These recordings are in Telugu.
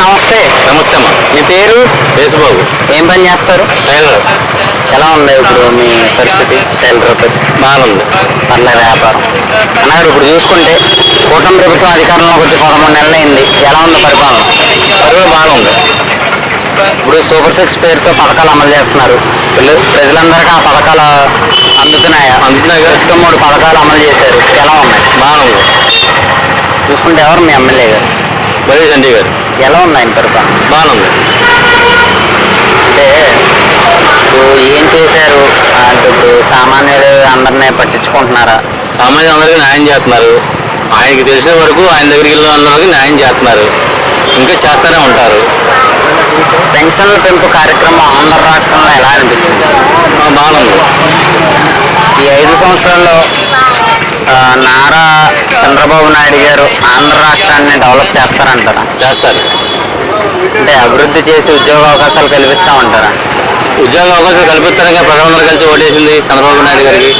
నమస్తే. నమస్తే అమ్మా. మీ పేరు? యేసుబాబు. ఏం పని చేస్తారు? టైలర్. ఎలా ఉంది ఇప్పుడు మీ పరిస్థితి? టైలర్ పరిస్థితి బాగుంది. పర్లేదు వ్యాపారం అన్నాడు. ఇప్పుడు చూసుకుంటే కూటమి ప్రభుత్వం అధికారంలోకి వచ్చి 13 నెలలు అయింది. ఎలా ఉంది పరిపాలన? బాగుంది. ఇప్పుడు సూపర్ సిక్స్ పేరుతో పథకాలు అమలు చేస్తున్నారు. ప్రజలందరికీ ఆ పథకాలు అందుతున్నాయా? అందుతున్నాయి. 3 పథకాలు అమలు చేశారు. ఎలా ఉన్నాయి? బాగుంది. చూసుకుంటే ఎవరు మీ ఎమ్మెల్యే గారు? వైఎస్ చండీ గారు. ఎలా ఉంది ఆయన పరిపాలన? బాగుంది. అంటే ఇప్పుడు ఏం చేశారు అంటే ఇప్పుడు సామాన్యులు అందరినీ పట్టించుకుంటున్నారా? సామాన్య అందరికీ న్యాయం చేస్తున్నారు. ఆయనకి తెలిసిన వరకు ఆయన దగ్గరికి వెళ్ళిన అందరికీ న్యాయం చేస్తున్నారు. ఇంకా చేస్తూనే ఉంటారు. పెన్షన్ల పెంపు కార్యక్రమం ఆంధ్ర రాష్ట్రంలో ఎలా అనిపించింది? బాగుంది. ఈ 5 సంవత్సరాల్లో నారా చంద్రబాబు నాయుడు గారు ఆంధ్ర రాష్ట్రాన్ని డెవలప్ చేస్తారంటారా? చేస్తారు. అంటే అభివృద్ధి చేసి ఉద్యోగ అవకాశాలు కల్పిస్తామంటారా? ఉద్యోగ అవకాశాలు కల్పిస్తారని ప్రజలందరూ కలిసి ఓటేసింది చంద్రబాబు నాయుడు గారికి.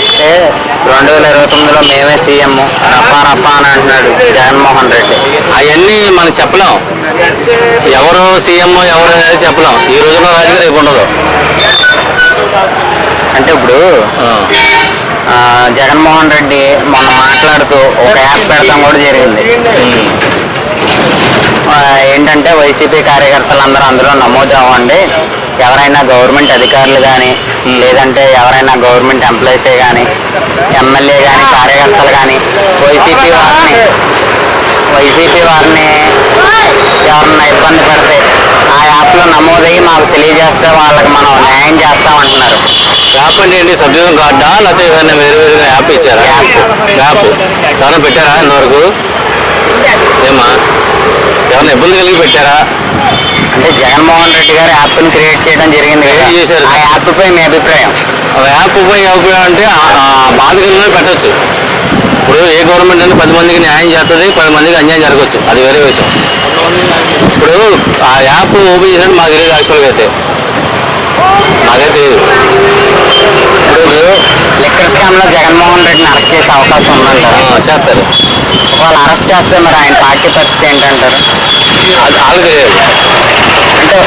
అంటే 2029లో మేమే సీఎం రప్పా రప్పా అని అంటున్నాడు జగన్మోహన్ రెడ్డి. అవన్నీ మనం చెప్పలేం. ఎవరు సీఎం ఎవరు అనేది చెప్పలేం. ఈ రోజుల్లో రాజకీయ రేపు ఉండదు. అంటే ఇప్పుడు జగన్మోహన్ రెడ్డి మొన్న మాట్లాడుతూ ఒక యాప్ పెడతాం కూడా జరిగింది. ఏంటంటే వైసీపీ కార్యకర్తలందరూ అందులో నమోదు అవ్వండి. ఎవరైనా గవర్నమెంట్ అధికారులు కానీ లేదంటే ఎవరైనా గవర్నమెంట్ ఎంప్లాయీసే కానీ ఎమ్మెల్యే కానీ కార్యకర్తలు కానీ వైసీపీ వారిని ఎవరన్నా ఇబ్బంది పెడితే ఆ యాప్లో నమోదయ్యి మాకు తెలియజేస్తే వాళ్ళకి మనం న్యాయం చేస్తామంటున్నారు. యాప్ అంటే ఏంటి? సబ్సిడీ కార్డా లేకపోతే ఏదైనా వేరే వేరుగా యాప్ ఇచ్చారా? యాప్ ఎవరైనా పెట్టారా ఇంతవరకు? ఏమా ఎవరైనా ఇబ్బంది కలిగి పెట్టారా? అంటే జగన్మోహన్ రెడ్డి గారు యాప్ని క్రియేట్ చేయడం జరిగింది కదా, చేశారు. ఆ యాప్పై మీ అభిప్రాయం? యాప్ ఉపయోగం అంటే బాధితులనే పెట్టచ్చు. ఇప్పుడు ఏ గవర్నమెంట్ అంటే 10 మందికి న్యాయం చేస్తుంది, 10 మందికి అన్యాయం జరగచ్చు. అది వేరే విషయం. ఇప్పుడు ఆ యాప్ ఓపెన్ చేసినట్టు మాకు తెలియదు. యాక్చువల్గా అయితే నాకైతే తెలియదు. ఇప్పుడు లిక్కర్ స్కామ్ లో జగన్మోహన్ రెడ్డిని అరెస్ట్ చేసే అవకాశం ఉందంటారు? చేస్తారు. ఒకవేళ అరెస్ట్ చేస్తే మరి ఆయన పార్టీ పరిస్థితి ఏంటంటారు? అది వాళ్ళకి తెలియదు. అంటే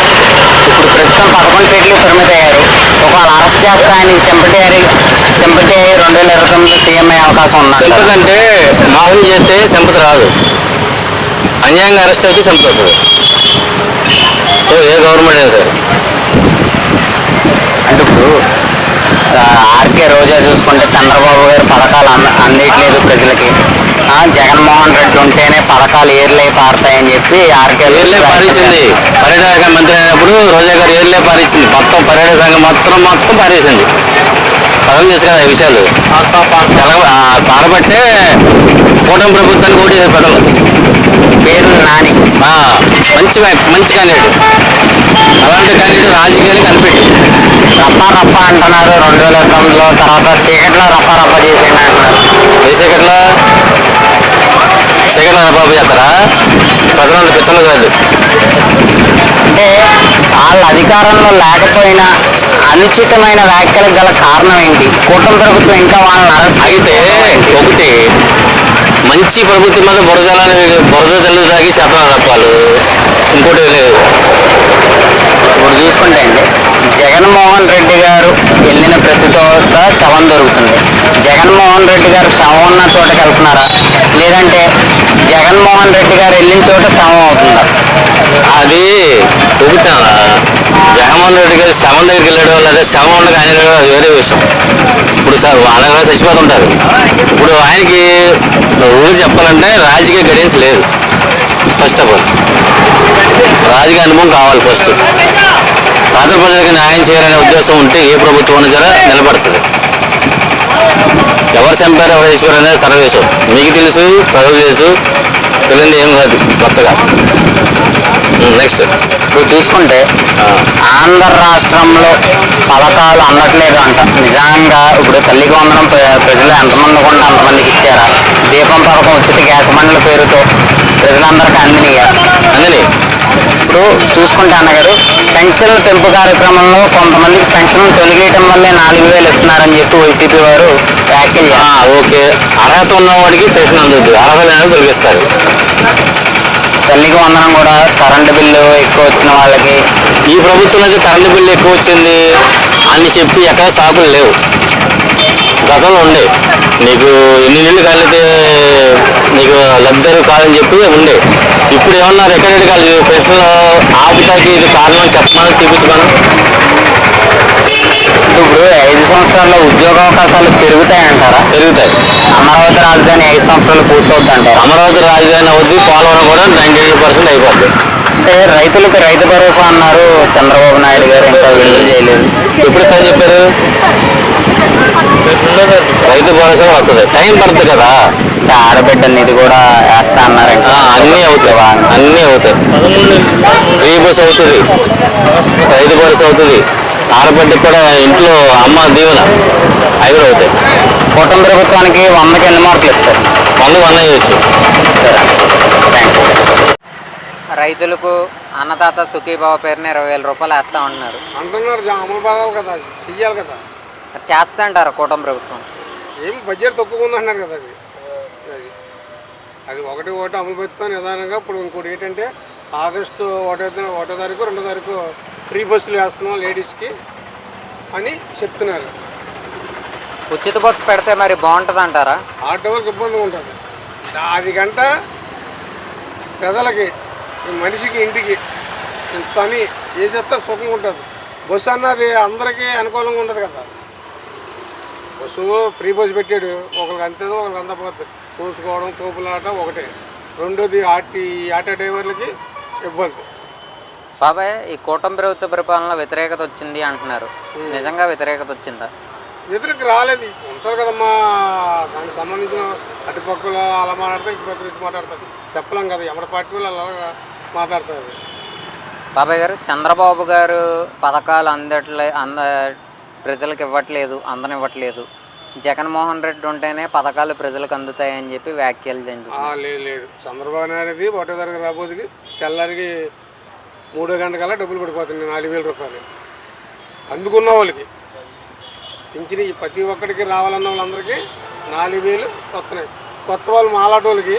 ఇప్పుడు ప్రస్తుతం 11 సీట్లు పరిమితి అయ్యారు. ఒకవేళ అరెస్ట్ చేస్తే ఆయనకి సింపతి అయ్యి 2029లో సీఎం అయ్యే అవకాశం ఉందంటారు? సింపతి అంటే మోసం చేస్తే సింపతి రాదు. అన్యాయంగా అరెస్ట్ అయితే సింపతి అవుతుంది. సో ఏ గవర్నమెంట్ అయినా సరే. అంటే ఇప్పుడు ఆర్కే రోజా చూసుకుంటే చంద్రబాబు గారు పథకాలు అందేయట్లేదు ప్రజలకి, జగన్మోహన్ రెడ్డి ఉంటేనే పథకాలు ఏర్లై పారుతాయని చెప్పి ఆర్కే ఏర్లే పారేసింది. పర్యాటక మంత్రి అయినప్పుడు రోజా గారు ఏర్లే పారేసింది. మొత్తం పర్యాటక సంఘం మొత్తం పారేసింది. పదం చేసి కదా ఈ విషయాలు పారబట్టే కూటమి ప్రభుత్వానికి ఓటు చేసే ప్రజలు. పేరు నాని మంచి క్యాండిడేట్. అలాంటి క్యాండిడేట్ రాజకీయాలు కనిపెట్టి రప్పా రప్పా అంటున్నారు 2029లో. తర్వాత చీకట్లో రప్పా రప్పా చేసేయండి అంటున్నారు. ఏ చీకట్లో రబాబు చేస్తారా? ప్రజలందరూ పిచ్చలు కాదు. అంటే వాళ్ళ అధికారంలో లేకపోయినా అనుచితమైన వ్యాఖ్యలకు గల కారణం ఏంటి? కూటమి ప్రభుత్వం ఇంకా వాళ్ళని అరెస్ట్ అయితే ఒకటి మంచి ప్రభుత్వం మీద బురద జల్లు తాగి శాతం తప్పాలు. ఇంకోటి లేదు. ఇప్పుడు చూసుకుంటే అండి, జగన్మోహన్ రెడ్డి గారు వెళ్ళిన ప్రతి చోట శవం దొరుకుతుంది. జగన్మోహన్ రెడ్డి గారు శవం ఉన్న చోటకి వెళ్తున్నారా, లేదంటే జగన్మోహన్ రెడ్డి గారు వెళ్ళిన చోట శవం అవుతుందా? అది ఊపుతానా? జగన్మోహన్ రెడ్డి గారు శవం దగ్గరికి వెళ్ళడం లేదా శవం ఉండగా ఆయన వెళ్ళడం అది వేరే విషయం. ఇప్పుడు వాళ్ళ చచ్చిపోతుంటారు. ఇప్పుడు ఆయనకి ఊరు చెప్పాలంటే రాజకీయ గైడెన్స్ లేదు. ఫస్ట్ ఆఫ్ ఆల్ రాజకీయ అనుభవం కావాలి. ఫస్ట్ రాష్ట్ర ప్రజలకు న్యాయం చేయాలనే ఉద్దేశం ఉంటే ఏ ప్రభుత్వం సరే నిలబడుతుంది. ఎవరు చంపారు ఎవరు చేసిపోయారు అనేది తన విషయం. మీకు తెలుసు, ప్రజలు తెలుసు. తెలియదు ఏం కాదు కొత్తగా. నెక్స్ట్ ఇప్పుడు చూసుకుంటే ఆంధ్ర రాష్ట్రంలో పథకాలు అందట్లేదు అంట. నిజంగా ఇప్పుడు తల్లికి వందనం ప్రజలు ఎంతమంది కొంటే అంతమందికి ఇచ్చారా? దీపం పథకం ఉచిత గ్యాస్ బండ్ల పేరుతో ప్రజలందరికీ అందినయా? ఇప్పుడు చూసుకుంటే అన్నగారు పెన్షన్ల పెంపు కార్యక్రమంలో కొంతమందికి పెన్షన్ తొలగేయటం వల్లే 4000 ఇస్తున్నారని చెప్పి వైసీపీ వారు వ్యాఖ్యలు చేస్తారు. ఓకే, అర్హత ఉన్నవాడికి పెన్షన్ అందుద్ది. అర్హత లేని తొలగిస్తారు. తల్లికి వందనం కూడా కరెంటు బిల్లు ఎక్కువ వచ్చిన వాళ్ళకి ఈ ప్రభుత్వం అయితే కరెంటు బిల్లు ఎక్కువ వచ్చింది అని చెప్పి ఎక్కడ సాకులు లేవు. గతంలో ఉండే నీకు ఎన్ని నీళ్ళు కాలితే నీకు లబ్ధి కాదని చెప్పి ఉండే. ఇప్పుడు ఏమన్నా రికార్డెడ్ కాదు ప్రశ్నలు ఆపుతాకి ఇది కారణం చెప్పమని చూపించమని. ఇప్పుడు 5 సంవత్సరాల్లో ఉద్యోగ అవకాశాలు పెరుగుతాయంటారా? పెరుగుతాయి. అమరావతి రాజధాని 5 సంవత్సరాలు పూర్తవుద్ది అంటారు. అమరావతి రాజధాని అవుద్ది, పోలవరం కూడా 98% అయిపోద్ది. అంటే రైతులకు రైతు భరోసా అన్నారు చంద్రబాబు నాయుడు గారు, ఇంకా విడుదల చేయలేదు. ఎప్పుడు ఎక్కడ చెప్పారు? రైతు భరోసా వస్తుంది, టైం పడుతుంది కదా. అంటే ఆడబిడ్డ నిధి కూడా వేస్తా అన్నారు. అన్నీ అవుతాయి, అన్నీ అవుతాయి. ఫ్రీ బస్ అవుతుంది, రైతు భరోసా అవుతుంది, ఆడబిడ్డకి కూడా ఇంట్లో అమ్మ దీవెన అవి కూడా అవుతాయి. కూటమి ప్రభుత్వానికి 100కి ఎన్ని మార్కులు ఇస్తారు? 100 వేయచ్చు. సరే, థ్యాంక్స్. రైతులకు అన్నదాత సుఖీభావ పేరున 20,000 రూపాయలు వేస్తా ఉంటున్నారు. అంటున్నారు అమలు బాగాలి కదా, అది చెయ్యాలి కదా. చేస్తా అంటారు కూటమి ప్రభుత్వం? ఏం బడ్జెట్ తక్కువ ఉంది అంటున్నారు కదా. అది అది ఒకటి అమలు పెడతాను నిదానంగా. ఇప్పుడు ఇంకోటి ఏంటంటే ఆగస్టు 1వ తారీఖు 2వ తారీఖు ఫ్రీ బస్సులు వేస్తున్నాం లేడీస్కి అని చెప్తున్నారు. ఉచిత బస్సు పెడితే మరి బాగుంటుంది అంటారా? ఆటో వాళ్ళకి ఇబ్బందిగా ఉంటుంది. అది గంట ప్రజలకి, మనిషికి, ఇంటికి పని చేసేస్తే సుఖంగా ఉంటుంది. బస్సు అన్నది అందరికీ అనుకూలంగా ఉండదు కదా. బస్సు ఫ్రీ బస్సు పెట్టాడు, ఒకరికి అంతేదో ఒకరికి అందకపోతే చూసుకోవడం తోపులాట ఒకటే. రెండోది ఆటో డ్రైవర్లకి ఇబ్బంది. బాబాయ్, ఈ కూటమి ప్రభుత్వ పరిపాలనలో వ్యతిరేకత వచ్చింది అంటున్నారు. నిజంగా వ్యతిరేకత వచ్చిందా? ఎదురుకి రాలేదు, ఉంటుంది కదమ్మా. దానికి సంబంధించిన అటుపక్కలు అలా మాట్లాడతారు, ఇటుపక్కలు ఇటు మాట్లాడతారు. చెప్పలేం కదా, ఎవరి పార్టీ వాళ్ళు అలా మాట్లాడుతుంది. బాబాయ్ గారు, చంద్రబాబు గారు పథకాలు ప్రజలకు ఇవ్వట్లేదు, అందనివ్వట్లేదు. జగన్మోహన్ రెడ్డి ఉంటేనే పథకాలు ప్రజలకు అందుతాయని చెప్పి వ్యాఖ్యలు చేయించారు. లేదు, చంద్రబాబు నాయుడుది 1వ తారీఖు రాబోతుకి తెల్లారికి 3 గంటకల్లా డబ్బులు పడిపోతుంది. 4,000 రూపాయలు అందుకున్న వాళ్ళకి పింఛని ప్రతి ఒక్కరికి రావాలన్న వాళ్ళందరికీ 4,000 వస్తున్నాయి. కొత్త వాళ్ళు మాలాటోళ్ళకి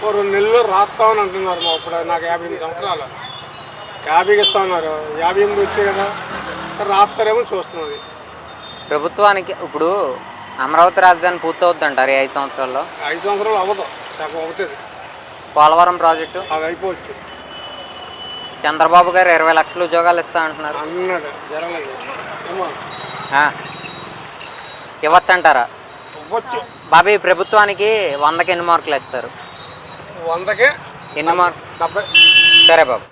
2 నెలలు రాస్తామని అంటున్నారు. ఇప్పుడు నాకు 58 సంవత్సరాలు, 50కి ఇస్తా ఉన్నారు. 58 వచ్చాయి కదా, రాస్తారేమో చూస్తున్నది. ప్రభుత్వానికి ఇప్పుడు అమరావతి రాజధాని పూర్తవుద్ది అంటారు 5 సంవత్సరాల్లో? 5 సంవత్సరాలు అవ్వదు, సగం అవుతుంది. పోలవరం ప్రాజెక్టు అది అయిపోవచ్చు. చంద్రబాబు గారు 20 లక్షల ఉద్యోగాలు ఇస్తా అంటున్నారు. అన్నాడు, జరగలేదు ఏమో. ఇవ్వచ్చు అంటారా? ఇవ్వచ్చు. బాబీ, ప్రభుత్వానికి 100కి ఎన్ని మార్కులు ఇస్తారు? 100కి ఎన్ని మార్కులు? 70. సరే బాబు.